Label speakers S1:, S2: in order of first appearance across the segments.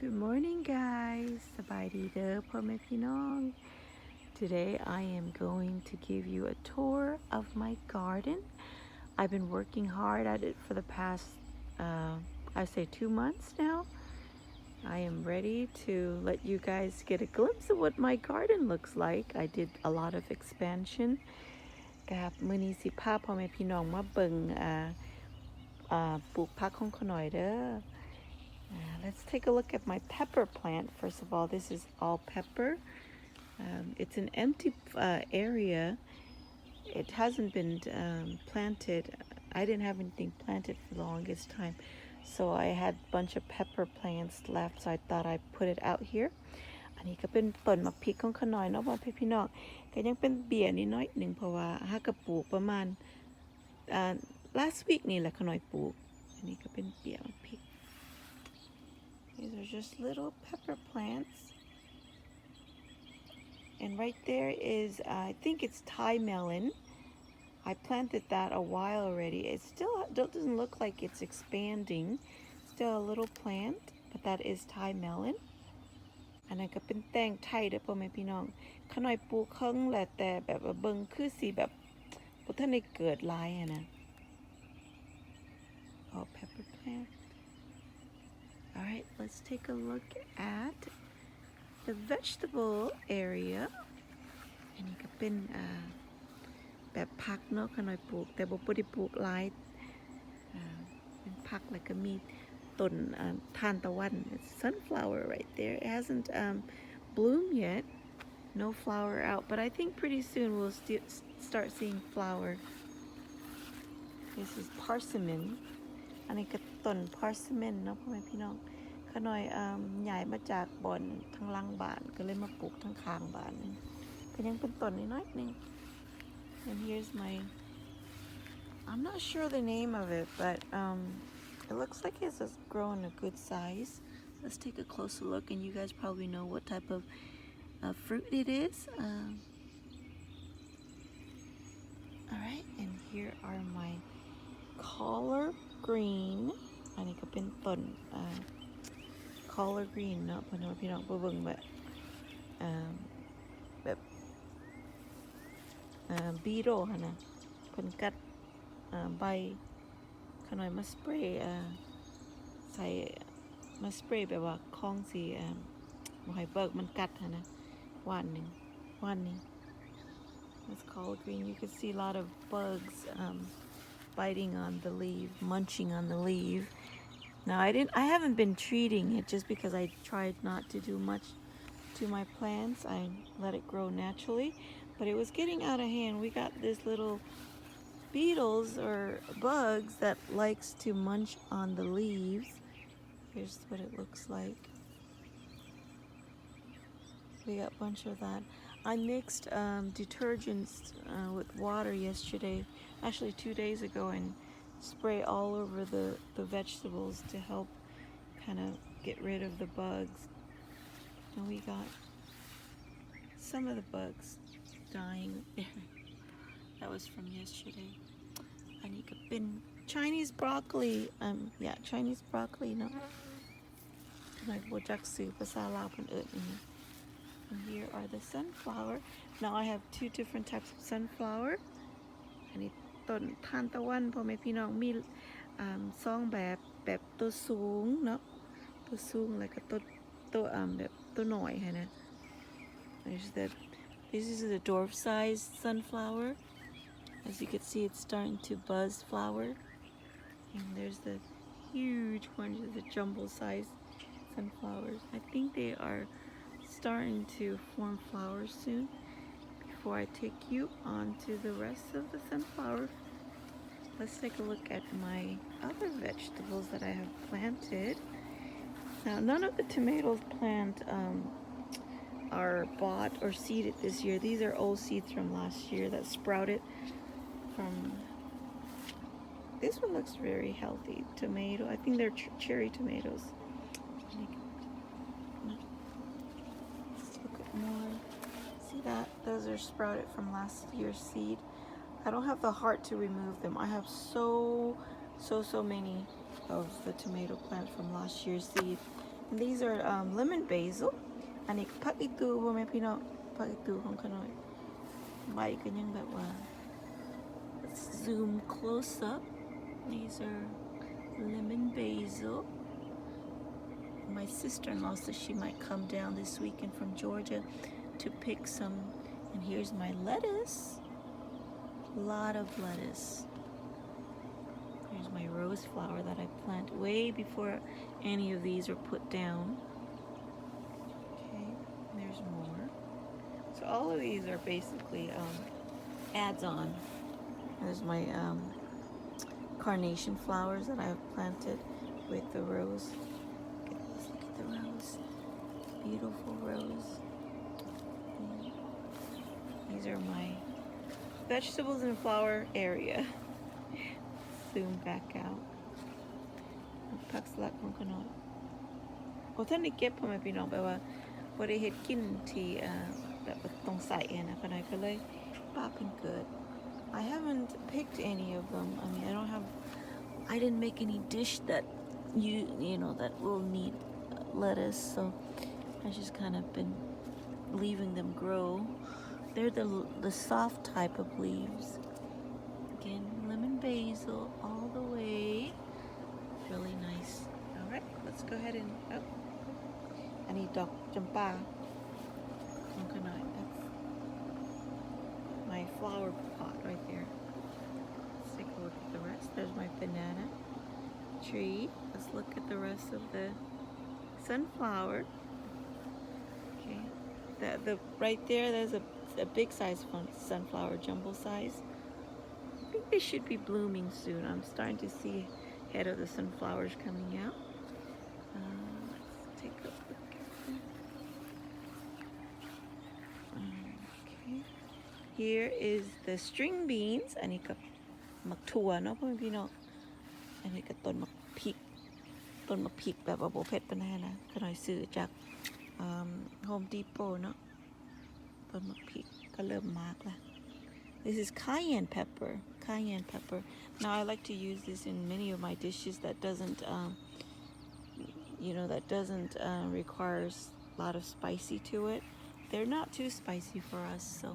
S1: Good morning, guys. สบายดีเด้อพ่อแม่พี่น้อง Today I am going to give you a tour of my garden. I've been working hard at it for the past, I say 2 months now. I am ready to let you guys get a glimpse of what my garden looks like. I did a lot of expansion. กับมื้อนี้สิพาพ่อแม่พี่น้องมาเบิ่งปลูกผักของเขาหน่อยเด้อ Let's take a look at my pepper plant. First of all, this is all pepper. It's an empty area. It hasn't been planted. I didn't have anything planted for the longest time. So I had a bunch of pepper plants left, so I thought I'd put it out here. อันนี้ก็เป็นต้นมะพริกของเขาหน่อยเนาะว่าพี่น้องก็ยังเป็นเบี้ยนิดน้อยหนึ่งเพราะว่าหากระปลูกประมาณlast week นี่แหละเขาหน่อยปลูกอันนี้ก็เป็นเบี้ยมะพริกThese are just little pepper plants. And right there is, I think it's Thai melon. I planted that a while already. It still doesn't look like it's expanding. Still a little plant, but that is Thai melon. อันนั้นก็เป็นแตงไทยเด้อพ่อแม่พี่น้องข้าน้อยปลูกเคิงแหละแต่แบบว่าเบิ่งคือสิแบบบ่ทันได้เกิดหลายอะนะ Oh, pepper plant.All right, let's take a look at the vegetable area. อันนี้ก็เป็นแบบผักเนาะขน่อยปลูกแต่บ่ได้ปลูกหลายเป็นผักแล้วก็มีต้นทานตะวัน It's sunflower right there. It hasn't bloomed yet. No flower out, but I think pretty soon we'll start seeing flower. This is persimmon.อันนี้ก็ต้น persimmon เนาะพ่อแม่พี่น้องข้าน้อยใหญ่มาจากบ่อนทางหลังบ้านก็เลยมาปลูกทางข้างบ้านก็ยังเป็นต้นน้อยๆนึง and here's my I'm not sure the name of it but it looks like it's growing a good size. Let's take a closer look and you guys probably know what type of fruit it is. All right, and here are my collard green อันนี้ก็เป็นต้นcollard green เนาะพี่น้องเบิ่งแบบbeetle หั่นนะเพิ่นกัดใบขน่อยมาสเปรย์ใส่มาสเปรย์แบบว่าคองสิบ่ให้เบิกมันกัดหั่นนะวันนี้ It's collard green. You can see a lot of bugs biting on the leaf, munching on the leaf. Now I haven't been treating it just because I tried not to do much to my plants. I let it grow naturally, but it was getting out of hand. We got this little beetles or bugs that likes to munch on the leaves. Here's what it looks like. We got a bunch of that. I mixed detergents with water yesterday, actually 2 days ago, and spray all over the vegetables to help kind of get rid of the bugs. And we got some of the bugs dying there. That was from yesterday. I need to bin Chinese broccoli. Chinese broccoli. No. Like bojaksu, pasala pun ini. And here are the sunflower. Now I have 2 different types of sunflower. อันนี้ต้นทานตะวันพ่อแม่พี่น้องมีซองแบบตัวสูงเนาะตัวสูงแล้วก็ตัวแบบตัวหน่อยค่ะนะ This is the dwarf size sunflower. As you can see, it's starting to buzz flower. And there's the huge ones, the jumbo size sunflowers. I think they are starting to form flowers soon. Before I take you on to the rest of the sunflower, let's take a look at my other vegetables that I have planted. Now, none of the tomatoes are bought or seeded this year. These are old seeds from last year that sprouted from. This one looks very healthy. Tomato. I think they're cherry tomatoes. Let's look at more. See that? Those are sprouted from last year's seed. I don't have the heart to remove them. I have so many of the tomato plant from last year's seed. And these are lemon basil. อันนี้ผักอีตูพ่อแม่พี่น้องผักอีตูของขน่อยใบก็ยังแบบว่า let's zoom close up. These are lemon basil. My sister-in-law says she might come down this weekend from Georgia to pick some. And here's my lettuce. A lot of lettuce. Here's my rose flower that I planted way before any of these are put down. Okay, there's more. So all of these are basically adds-on. There's my carnation flowers that I've planted with the rose. Look at this, look at the rose. Beautiful rose. These are my vegetables and flower area. Zoom back out. ผักสลัดของขนมโอ้ท่านได้เก็บพ่อแม่พี่น้องไปว่าบ่ได้เฮ็ดกินที่แบบตรงใส่นะขนอยก็เลยป้าเพิ่งเกิด I haven't picked any of them. I mean, I didn't make any dish that you know that will need lettuce, so I just kind of been leaving them grow. They're the soft type of leaves. Again, lemon basil all the way. Really nice. All right, let's go ahead and I need dog jampa. That's my flower pot right there. Let's take a look at the rest. There's my banana tree. Let's look at the rest of the sunflower. Okay, the right there. There's a big size sunflower, jumbo size. I think they should be blooming soon. I'm starting to see head of the sunflowers coming out. Let's take a look at them. Okay. Here is the string beans. อันนี้กับมักถั่วเนาะพ่อแม่พี่น้องอันนี้กับต้นมักพริกแบบว่าโบเผ็ดปานใดนะขน่อยซื้อจากHome Depot เนาะต้นมักพริกก็เริ่มมากแล้ว This is Cayenne Pepper. Now I like to use this in many of my dishes that doesn't require a lot of spicy to it. They're not too spicy for us, so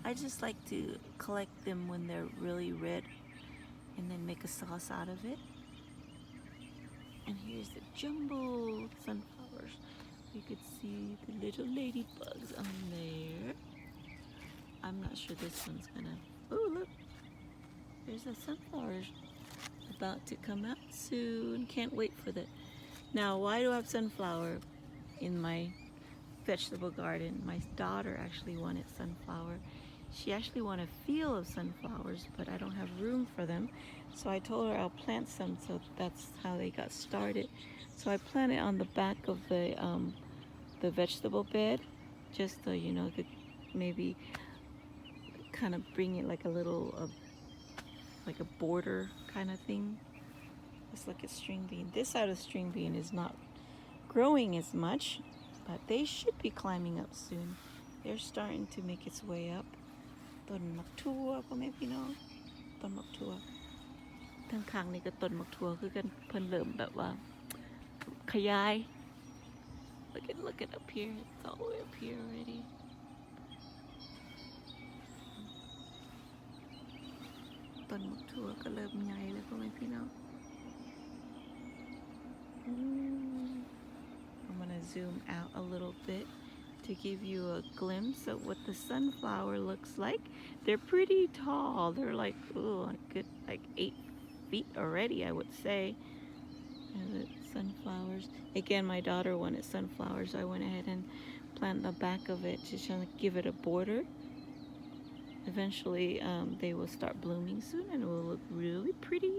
S1: I just like to collect them when they're really red and then make a sauce out of it. And here's the jumbo sunflowers. You could see the little ladybugs on there. I'm not sure this one's gonna. Oh, look. There's a sunflower about to come out soon. Can't wait for that. Now, why do I have sunflower in my vegetable garden? My daughter actually wanted sunflower. She actually wanted a field of sunflowers, but I don't have room for them. So I told her I'll plant some, so that's how they got started. So I planted on the back of the vegetable bed, just so could maybe kind of bring it like a little like a border kind of thing. Let's look at string bean. This side of string bean is not growing as much, but they should be climbing up soon. They're starting to make its way up. ต้นมักถั่วพ่อแม่พี่น้องต้นมักถั่วทั้งข้างนี่ก็ต้นมักถั่วคือกันเพิ่นเริ่มแบบว่าขยาย Look at up here. It's all the way up here already.ต้นมักถั่วก็เริ่มใหญ่แล้วพ่อแม่พี่น้อง I'm gonna zoom out a little bit to give you a glimpse of what the sunflower looks like. They're pretty tall. They're like a good 8 feet already, I would say. And the sunflowers. Again, my daughter wanted sunflowers, so I went ahead and planted the back of it to try to give it a border. Eventually, they will start blooming soon, and it will look really pretty.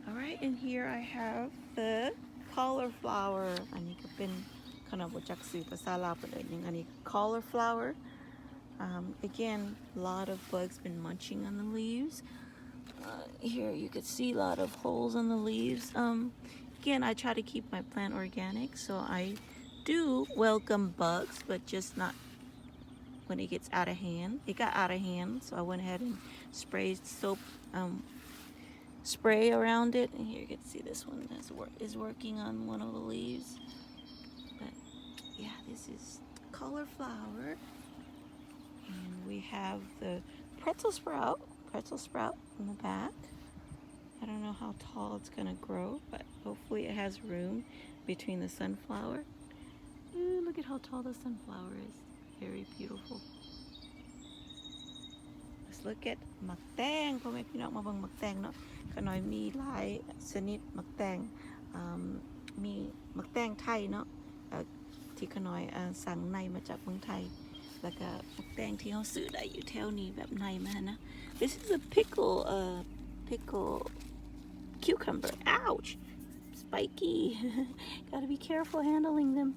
S1: All right, and here I have the cauliflower. อันนี้ก็เป็นขนมบ่จักซื้อภาษาลาวปานใดนึงอันนี้ cauliflower. Again, a lot of bugs been munching on the leaves. Here you could see a lot of holes on the leaves. Again, I try to keep my plant organic, so I do welcome bugs, but just not when it gets out of hand. It got out of hand, so I went ahead and sprayed soap spray around it. And here you can see this one is working on one of the leaves. But yeah, this is cauliflower. And we have the pretzel sprout in the back. I don't know how tall it's gonna grow, but hopefully it has room between the sunflower. Ooh, look at how tall the sunflower is. Very beautiful. Let's look at หมักแตงพ่อแม่พี่น้องมาเบิ่งหมักแตงเนาะขน้อยมีหลายชนิดหมักแตงมีหมักแตงไทยเนาะที่ขน้อยสั่งในมาจากเมืองไทยแล้วก็หมักแตงที่เขาซื้อได้อยู่แถวนี้แบบในมานะ This is a pickle cucumber. Ouch! Spiky. Gotta be careful handling them.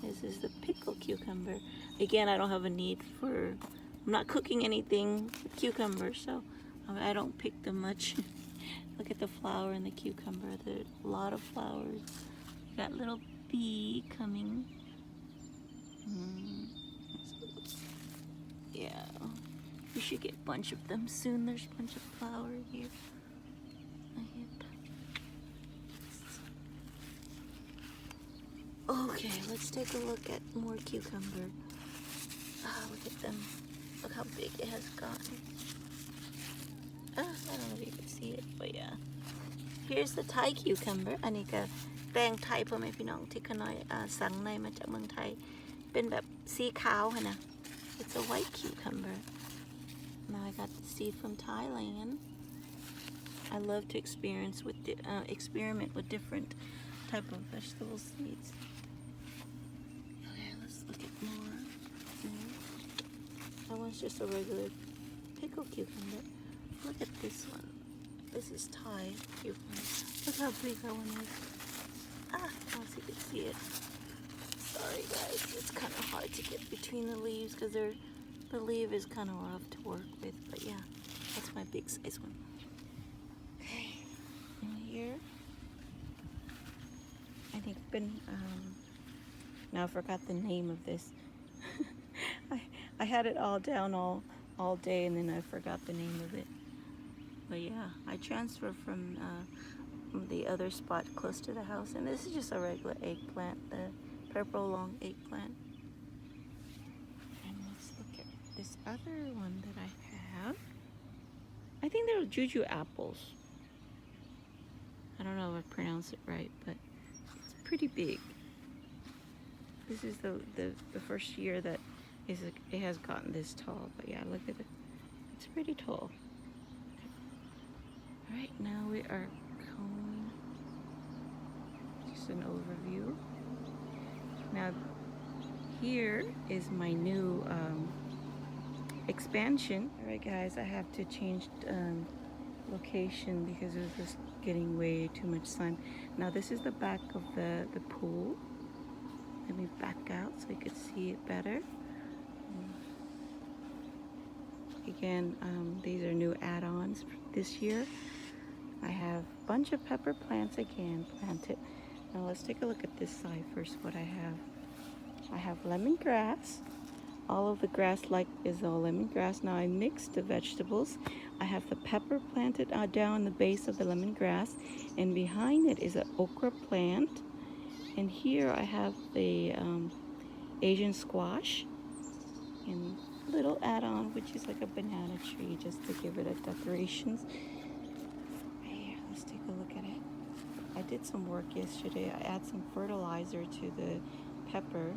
S1: This is the pickle cucumber. Again, I don't have a need for, I'm not cooking anything with cucumbers, so I don't pick them much. Look at the flower in the cucumber. There's a lot of flowers. Got little bee coming. Yeah. We should get a bunch of them soon. There's a bunch of flower here. Okay, let's take a look at more cucumber. Look at them. Look how big it has gotten. I don't know if you can see it, but yeah. Here's the Thai cucumber. อันนี้ก็แตงไทยพ่อแม่พี่น้องที่ขน้อยสั่งในมาจากเมืองไทยเป็นแบบสีขาวค่ะนะ It's a white cucumber. Now I got the seed from Thailand. I love to experiment with different type of vegetable seeds. Okay, let's look at more. That one's just a regular pickle cucumber. Look at this one. This is Thai cucumber. Look how big that one is. I don't know if you can see it. Sorry guys, it's kind of hard to get between the leaves because the leaf is kind of rough to work with. But yeah, that's my big size one. Okay, and here I think now I forgot the name of this. I had it all down all day and then I forgot the name of it. But yeah, I transferred from the other spot close to the house, and this is just a regular eggplant, the purple long eggplant. And let's look at this other one that I have. I think they're juju apples. I don't know if I pronounced it right, but it's pretty big. This is the first year that it has gotten this tall. But yeah, look at it. It's pretty tall. Right now we are going, just an overview. Now here is my new expansion. Alright guys, I have to change location because it was just getting way too much sun. Now this is the back of the pool. Let me back out so you could see it better. Again, these are new add-ons this year. I have a bunch of pepper plants again planted. Now let's take a look at this side first, what I have. I have lemongrass. All of the grass is all lemongrass. Now I mixed the vegetables. I have the pepper planted down the base of the lemongrass, and behind it is an okra plant. And here I have the Asian squash and little add-on, which is like a banana tree, just to give it a decorations. Here, let's take a look at it. I did some work yesterday. I add some fertilizer to the pepper.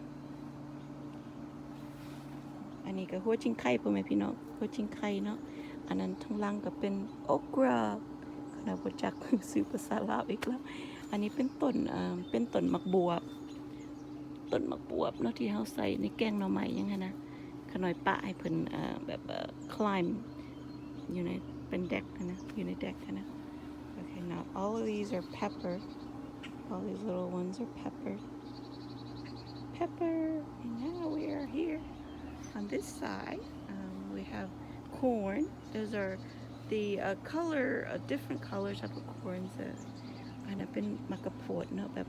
S1: อันนี้ก็หัวจิงไข่พ่อแม่พี่น้องหัวจิงไข่เนาะอันนั้นทั้งล่างก็เป็นโอกราขนาดบ่จักซื้อภาษาลาวอีกแล้วอันนี้เป็นต้นมักบวบเนาะที่เฮาใส่ในแกงหน่อไม้ยังไงนะขน้อยปะให้เพิ่นแบบclimb อยู่ในเป็นเด็กนะอยู่ในเด็กนะ Okay, now all of these are pepper. All these little ones are pepper. And now we are here. On this side, we have corn. Those are the different colors of corns. อันนั้นเป็นมะกะโพดเนาะแบบ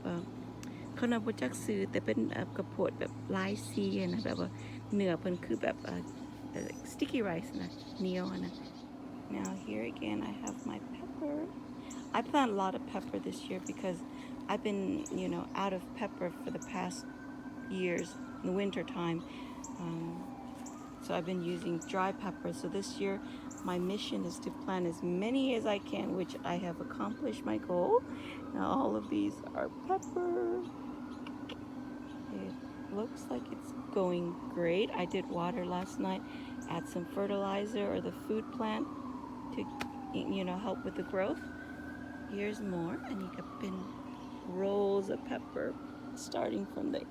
S1: เขานำมาจากซื้อแต่เป็นกระโพดแบบลายสีนะแบบว่าเนื้อเพิ่นคือแบบsticky rice นะเหนียวนะ Now here again I have my pepper. I plant a lot of pepper this year because I've been, you know, out of pepper for the past years in the winter time. So I've been using dry pepper. So this year my mission is to plant as many as I can, which I have accomplished my goal. Now all of these are pepper. It looks like it's going great. I did water last night, add some fertilizer or the food plant to, you know, help with the growth. Here's more, and you got been rolls of pepper starting from the,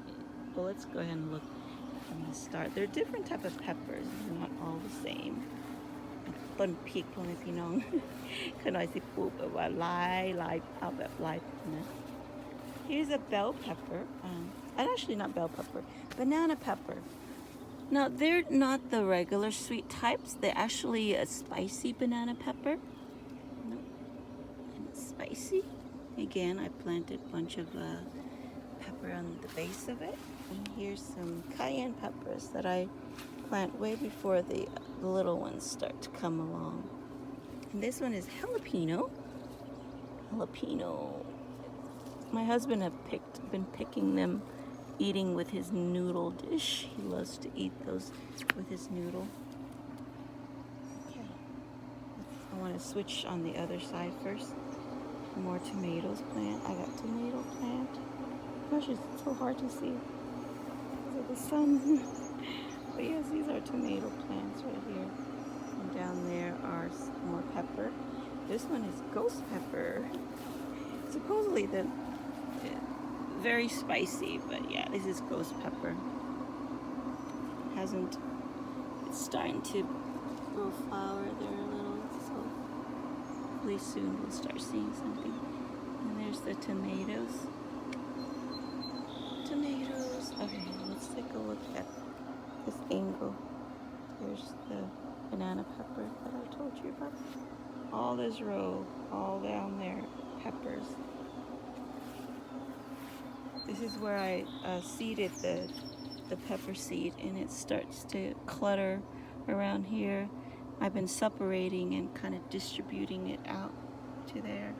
S1: well, let's go ahead and look from the start. They're different type of peppers, they're not all the same. ต้นพริกพวกนี้พี่น้อง คือหน่อยสิปลูกแบบว่าลายเอาแบบลายนะ Here's a bell pepper, and actually not bell pepper, banana pepper. Now they're not the regular sweet types, they're actually a spicy banana pepper. And it's spicy. Again, I planted a bunch of pepper on the base of it. And here's some cayenne peppers that I plant way before the little ones start to come along. And this one is jalapeno. My husband have been picking them, eating with his noodle dish. He loves to eat those with his noodle. Okay, I want to switch on the other side first. More tomatoes plant. I got tomato plant. Gosh, it's so hard to see because of the sun. But yes, these are tomato plants right here. And down there are more pepper. This one is ghost pepper. Supposedly the very spicy, but yeah, this is ghost pepper. It's starting to grow flower there a little, so hopefully soon we'll start seeing something. And there's the tomatoes. Okay, let's take a look at this angle. There's the banana pepper that I told you about. All this row, all down there, peppers. This is where I seeded the pepper seed, and it starts to clutter around here. I've been separating and kind of distributing it out to there.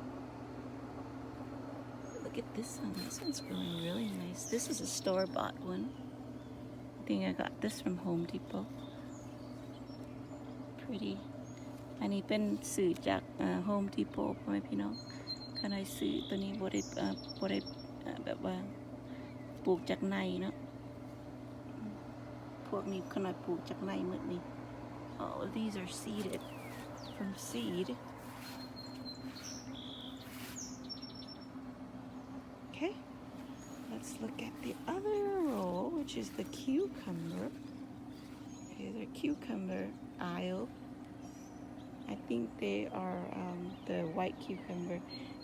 S1: Look at this one. This one's growing really nice. This is a store-bought one. I think I got this from Home Depot. Pretty. อันนี้เป็นซื้อจาก Home Depot พ่อแม่พี่น้องขณะซื้อตัวนี้บ่ได้แบบว่าปลูกจากในเนาะพวกนี้ขนาดปลูกจากในหมดนี่ All of these are seeded from seed. Okay, let's look at the other row, which is the cucumber. Okay, the cucumber aisle. I think they are the white cucumber.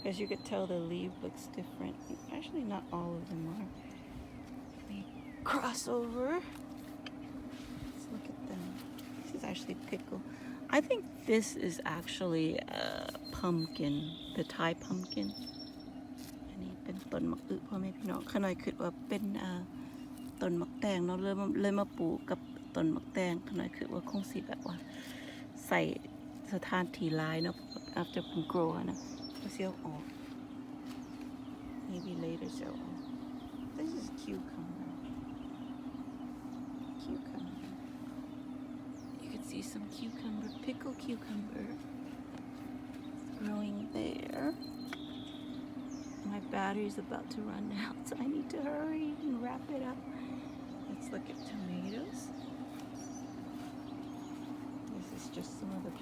S1: As you could tell, the leaf looks different. Actually, not all of them are. Let me cross over. Let's look at them. This is actually pickle. I think this is actually pumpkin, the Thai pumpkin. อันนี้เป็นต้นมะอึพ่อแม่พี่น้องขน่อยคิดว่าเป็นต้นมะแตงเนาะเลยมาปลูกกับต้นมะแตงขน่อยคิดว่าคงสิแบบว่าใส่สถานที่หลายเนาะ after เพิ่น grow นะsell off. Maybe later sell off. This is cucumber. You can see some cucumber, pickled cucumber growing there. My battery's about to run out, so I need to hurry and wrap it up. Let's look at tomatoes. This is just some of the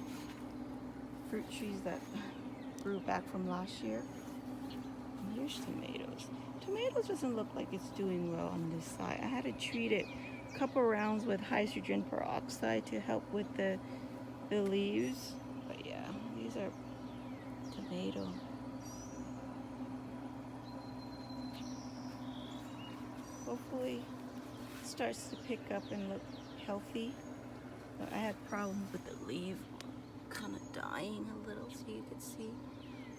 S1: fruit trees that grew back from last year. And here's tomatoes. Tomatoes doesn't look like it's doing well on this side. I had to treat it a couple rounds with hydrogen peroxide to help with the leaves. But yeah, these are tomato. Hopefully it starts to pick up and look healthy. But I had problems with the leaf kind of dying a little, so you could see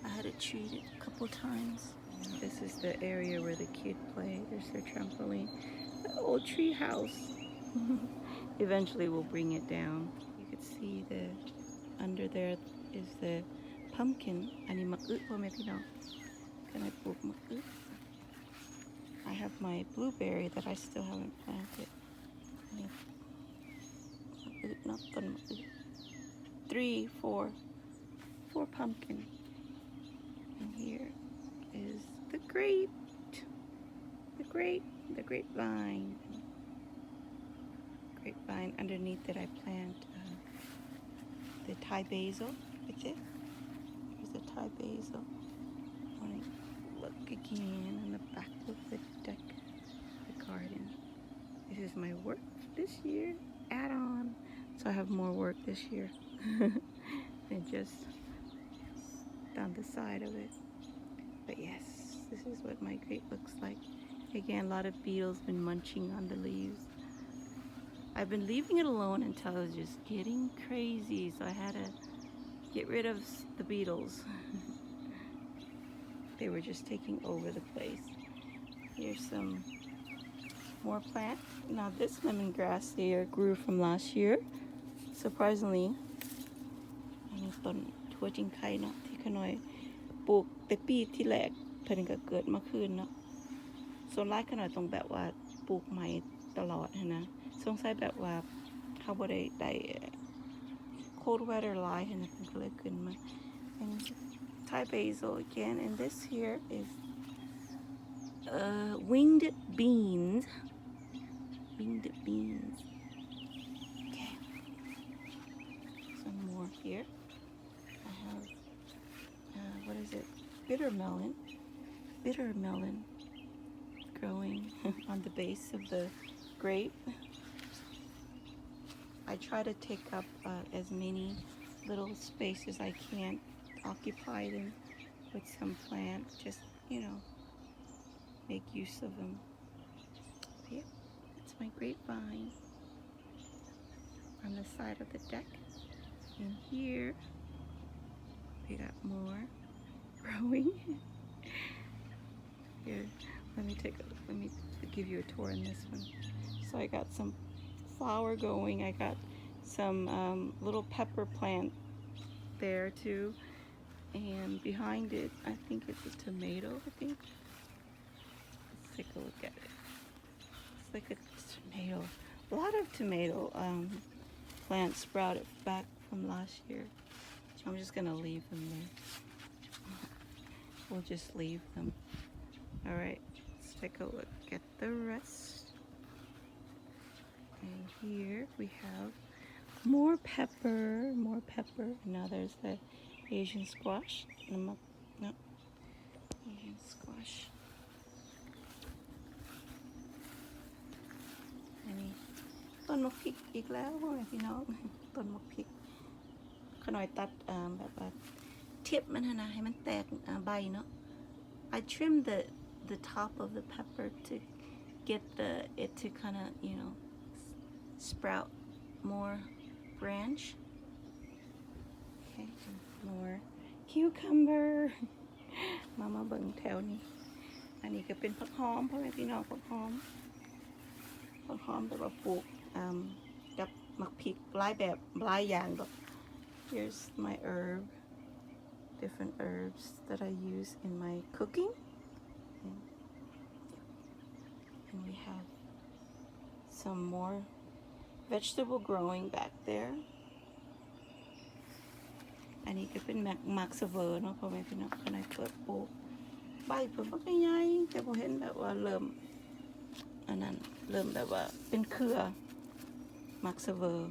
S1: I had to treat it a couple times. This is the area where the kids play. There's their trampoline. The old tree house. Eventually we'll bring it down. You could see under there is the pumpkin อันนี้มะอึพ่อแม่พี่น้องก็เลยปลูกมะอึ I have my blueberry that I still haven't planted มะอึนับต้นมะอึ four pumpkin and here is the grapevine underneath that I plant the Thai basil with it. Here's the Thai basil. I want to look again on the back of the deck, the garden. This is my work this year. Add on, so I have more work this year than just down the side of it. But yes, this is what my grape looks like. Again, a lot of beetles been munching on the leaves. I've been leaving it alone until it was just getting crazy, so I had to get rid of the beetles. They were just taking over the place. Here's some more plants. Now this lemongrass here grew from last year. Surprisingly, อันนี้ต้นถั่วจิงไคเนาะที่ขน้อยปลูกแต่ปีที่แรกเพิ่นก็เกิดมาคืนเนาะส่วนหลายขน้อยต้องแบบว่าปลูกใหม่ตลอดนะสงสัยแบบว่าเขาบ่ได้ cold weather หลายนะเพิ่นก็เลยขึ้นมา and Thai basil again and this here is winged beans okay some more here I have what is it bitter melon growing on the base of the grape. I try to take up as many little space as I can, occupy them with some plants, just make use of them. Yep, it's my grapevine on the side of the deck. And here we got more growing. Here, let me give you a tour on this one. So I got some flower going. I got some little pepper plant there too, and behind it I think it's a tomato. Let's take a look at it. It's like a tomato. A lot of tomato plants sprouted back from last year. So I'm just gonna leave them there. We'll just leave them. All right, let's take a look at the rest. And here we have more pepper. Now there's the Asian squash. No, Asian squash. And ต้นมะพริกอีกแล้วพ่อแม่พี่น้องต้นมะพริกขน่อยตัดแบบว่าเทียบมันนะให้มันแตกใบเนาะ I trimmed the top of the pepper to get it to kind of sprout more branch. Okay, more cucumber. Mama เบิ่งแถวนี้อันนี้ก็เป็นผักหอมพ่อแม่พี่น้องผักหอมแต่ว่าปลูกกับมะพริกหลายแบบหลายอย่างดอก Here's my different herbs that I use in my cooking. And we have some more vegetable growing back there. อันนี้ก็เป็นมักซเวอร์เนาะพ่อแม่พี่น้องขณะเปิดปลูกใบเพิ่นบ่ได้ใหญ่แต่พอเห็นแบบว่าเริ่มแบบว่าเป็นเครือมักซเวอร์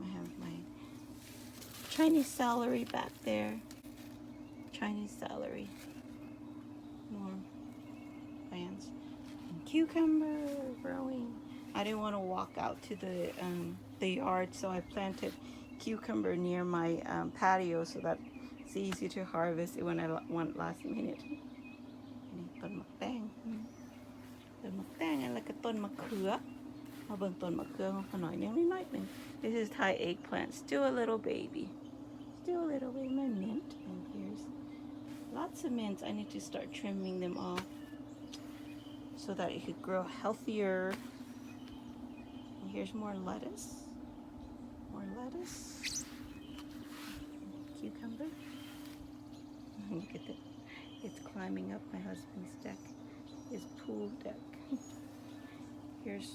S1: I have my Chinese celery back there. Chinese celery. More plants. And cucumber growing. I didn't want to walk out to the yard, so I planted cucumber near my patio so that it's easy to harvest it when I want last minute. ต้นมะแตงแล้วก็ต้นมะเขือมาเบิ่งต้นมะเขือของเขาหน่อยนึงนิดนึง This is Thai eggplant, still a little baby, my mint, and here's lots of mints. I need to start trimming them off so that it could grow healthier. And here's more lettuce. lettuce, cucumber. Look at it. It's climbing up my husband's deck, his pool deck. Here's,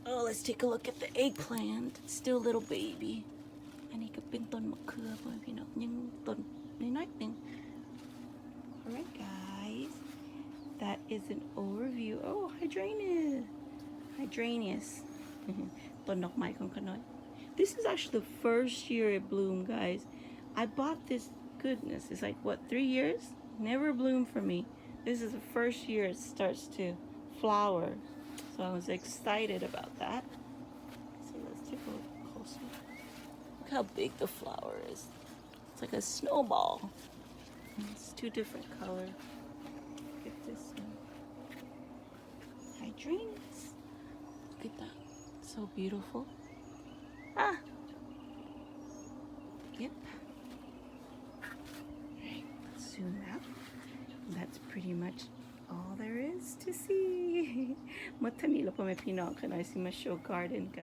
S1: oh, let's take a look at the eggplant. It's still a little baby. อันนี้ก็เป็นต้นมะเขือพ่อแม่พี่น้องยังต้นน้อยๆนึง Alright guys, that is an overview. Oh, hydrangeas. ต้นดอกไม้ของเขาน้อย This is actually the first year it bloomed, guys. I bought this, goodness, it's like what, 3 years? Never bloomed for me. This is the first year it starts to flower. So I was excited about that. So let's take a look closer. Look how big the flower is. It's like a snowball. It's 2 different colors. Look at this one. Hydrangeas. Look at that. So beautiful. Ah! Yep. Alright, let's zoom out. That's pretty much all there is to see. หมดเท่านี้แล้วพ่อแม่พี่น้องค่ะหน่อยสิมาโชว์ garden กัน